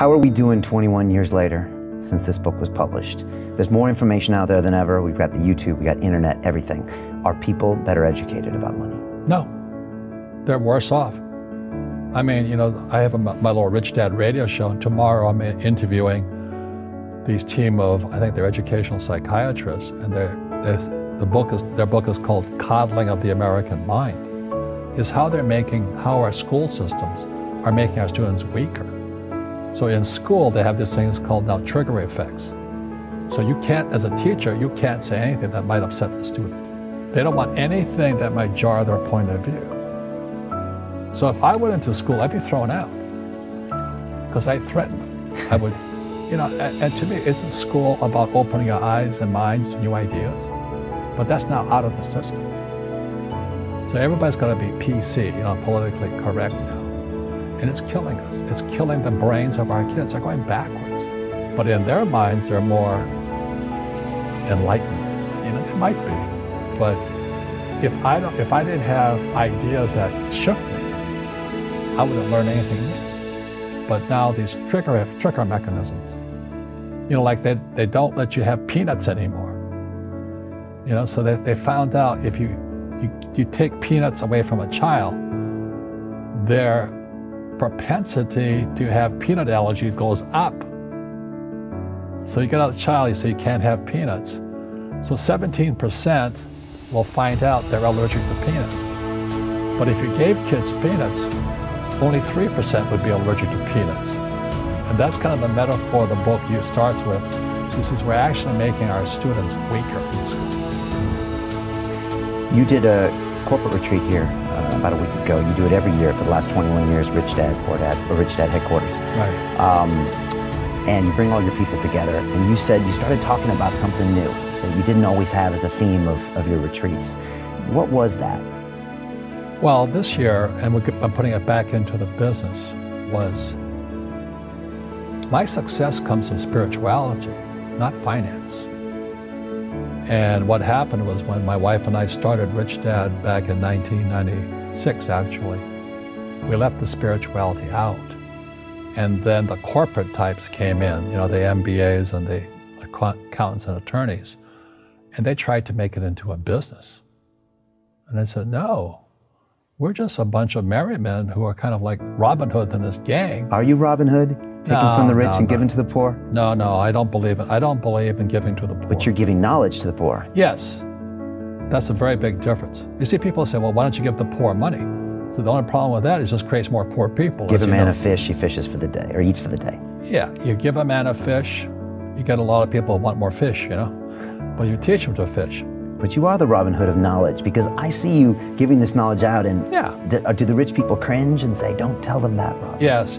How are we doing 21 years later since this book was published? There's more information out there than ever. We've got the YouTube, we got internet, everything. Are people better educated about money? No, they're worse off. I mean, you know, I have my little Rich Dad radio show, and tomorrow I'm interviewing these team of, I think they're educational psychiatrists, and their book is called Coddling of the American Mind. Is how our school systems are making our students weaker. So in school, they have these things called now trigger effects. So you can't, as a teacher, you can't say anything that might upset the student. They don't want anything that might jar their point of view. So if I went into school, I'd be thrown out because I threatened them. I would, you know, and to me, isn't school about opening your eyes and minds to new ideas? But that's now out of the system. So everybody's got to be PC, you know, politically correct now. And it's killing us. It's killing the brains of our kids. They're going backwards. But in their minds, they're more enlightened. You know, they might be. But if I didn't have ideas that shook me, I wouldn't learn anything new. But now these trigger mechanisms, you know, like they don't let you have peanuts anymore. You know, so they found out if you take peanuts away from a child, their propensity to have peanut allergy goes up. So you get out a child, you say you can't have peanuts. So 17% will find out they're allergic to peanuts. But if you gave kids peanuts, only 3% would be allergic to peanuts. And that's kind of the metaphor the book starts with. He says we're actually making our students weaker in school. You did a corporate retreat here about a week ago. You do it every year for the last 21 years, Rich Dad headquarters. Right. And you bring all your people together, and you said you started talking about something new that you didn't always have as a theme of your retreats. What was that? Well, this year, and I'm putting it back into the business, was my success comes from spirituality, not finance. And what happened was when my wife and I started Rich Dad back in 1996, actually, we left the spirituality out. And then the corporate types came in, you know, the MBAs and the accountants and attorneys, and they tried to make it into a business. And I said, no, we're just a bunch of merry men who are kind of like Robin Hood and his gang. Are you Robin Hood? Taking from the rich and giving to the poor? No, I don't believe it. I don't believe in giving to the poor. But you're giving knowledge to the poor. Yes. That's a very big difference. You see, people say, well, why don't you give the poor money? So the only problem with that is it just creates more poor people. Give a man a fish, he fishes for the day, or eats for the day. Yeah, you give a man a fish, you get a lot of people who want more fish, you know? But you teach them to fish. But you are the Robin Hood of knowledge, because I see you giving this knowledge out, and do the rich people cringe and say, don't tell them that, Rob? Yes.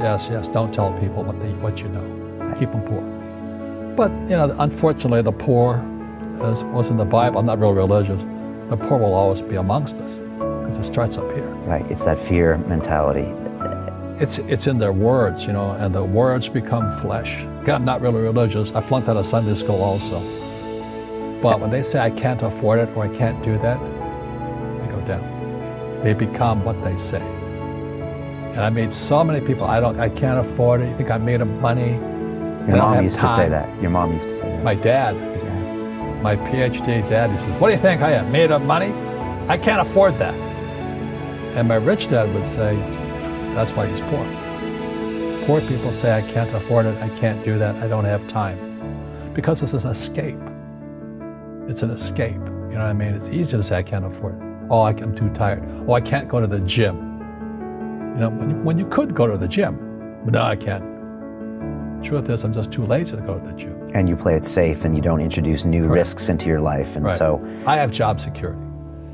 Don't tell people what you know. Right. Keep them poor. But, you know, unfortunately, the poor, as was in the Bible, I'm not real religious, the poor will always be amongst us, because it starts up here. Right, it's that fear mentality. It's in their words, you know, and the words become flesh. Again, I'm not really religious. I flunked out of Sunday school also. But when they say I can't afford it or I can't do that, they go down. They become what they say. And I meet so many people, I can't afford it. You think I'm made of money? Your mom used to say that. Your mom used to say that. My dad, my PhD dad, he says, what do you think I am, made of money? I can't afford that. And my rich dad would say, that's why he's poor. Poor people say, I can't afford it, I can't do that, I don't have time. Because it's an escape. It's an escape, you know what I mean? It's easy to say, I can't afford it. Oh, I'm too tired. Oh, I can't go to the gym. You know, when you could go to the gym, but no, I can't. Truth is, I'm just too lazy to go to the gym. And you play it safe, and you don't introduce new risks into your life, and so... I have job security.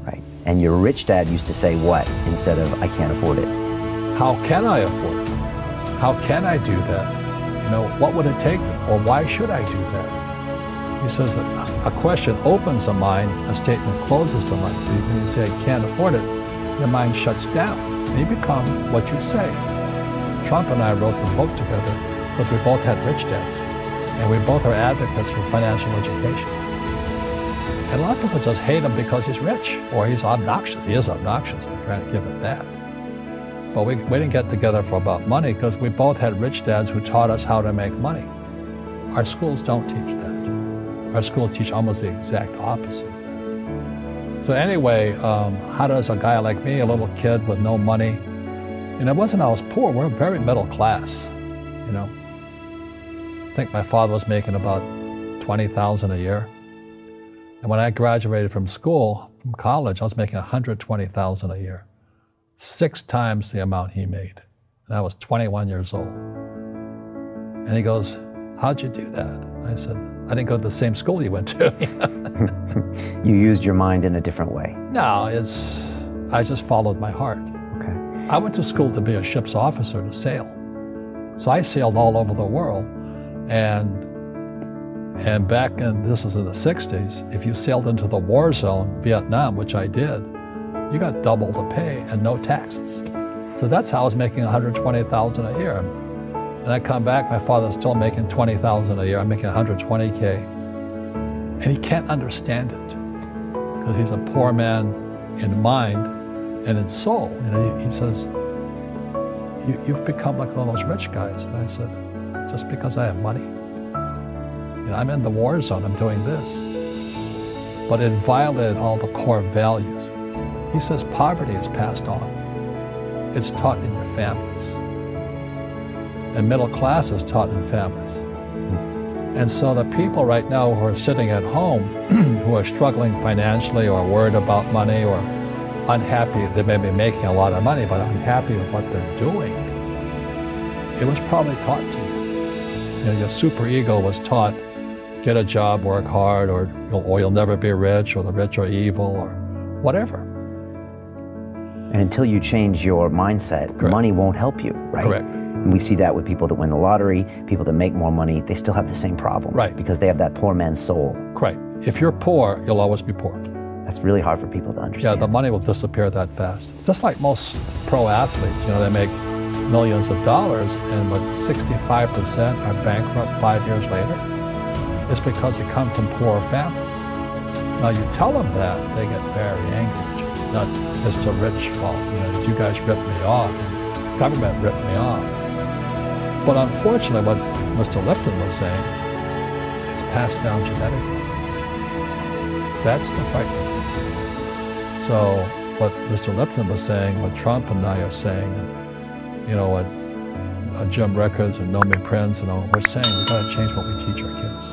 Right. And your rich dad used to say what instead of, I can't afford it? How can I afford it? How can I do that? You know, what would it take? Or why should I do that? He says that a question opens the mind, a statement closes the mind. So when you say, I can't afford it, your mind shuts down. And you become what you say. Trump and I wrote the book together because we both had rich dads. And we both are advocates for financial education. And a lot of people just hate him because he's rich or he's obnoxious. He is obnoxious. I'm trying to give it that. But we didn't get together for about money because we both had rich dads who taught us how to make money. Our schools don't teach that. Our schools teach almost the exact opposite of that. So anyway, how does a guy like me, a little kid with no money, and it wasn't I was poor, we're very middle class, you know. I think my father was making about $20,000 a year. And when I graduated from school, from college, I was making $120,000 a year. 6 times the amount he made. And I was 21 years old. And he goes, how'd you do that? I said, I didn't go to the same school you went to. You used your mind in a different way. No, I just followed my heart. Okay. I went to school to be a ship's officer to sail. So I sailed all over the world. And back this was in the 60s, if you sailed into the war zone, Vietnam, which I did, you got double the pay and no taxes. So that's how I was making $120,000 a year. And I come back, my father's still making $20,000 a year. I'm making $120K. And he can't understand it because he's a poor man in mind and in soul. And he says, you've become like one of those rich guys. And I said, just because I have money? You know, I'm in the war zone, I'm doing this. But it violated all the core values. He says poverty is passed on. It's taught in your families. And middle class is taught in families. And so the people right now who are sitting at home, who are struggling financially or worried about money or unhappy, they may be making a lot of money, but unhappy with what they're doing, it was probably taught to you. You know, your superego was taught, get a job, work hard, or you'll never be rich, or the rich are evil, or whatever. And until you change your mindset, Correct. Money won't help you, right? Correct. And we see that with people that win the lottery, people that make more money, they still have the same problems. Right. Because they have that poor man's soul. Correct. If you're poor, you'll always be poor. That's really hard for people to understand. Yeah, the money will disappear that fast. Just like most pro athletes, you know, they make millions of dollars, and but 65% are bankrupt 5 years later. It's because they come from poor families. Now you tell them that, they get very angry. Not, it's the rich fault. You know, you guys ripped me off, and government ripped me off. But unfortunately, what Mr. Lipton was saying, it's passed down genetically. That's the fight. So what Mr. Lipton was saying, what Trump and I are saying, and you know what Jim Rickards and Nomi Prince and all, we're saying we've got to change what we teach our kids.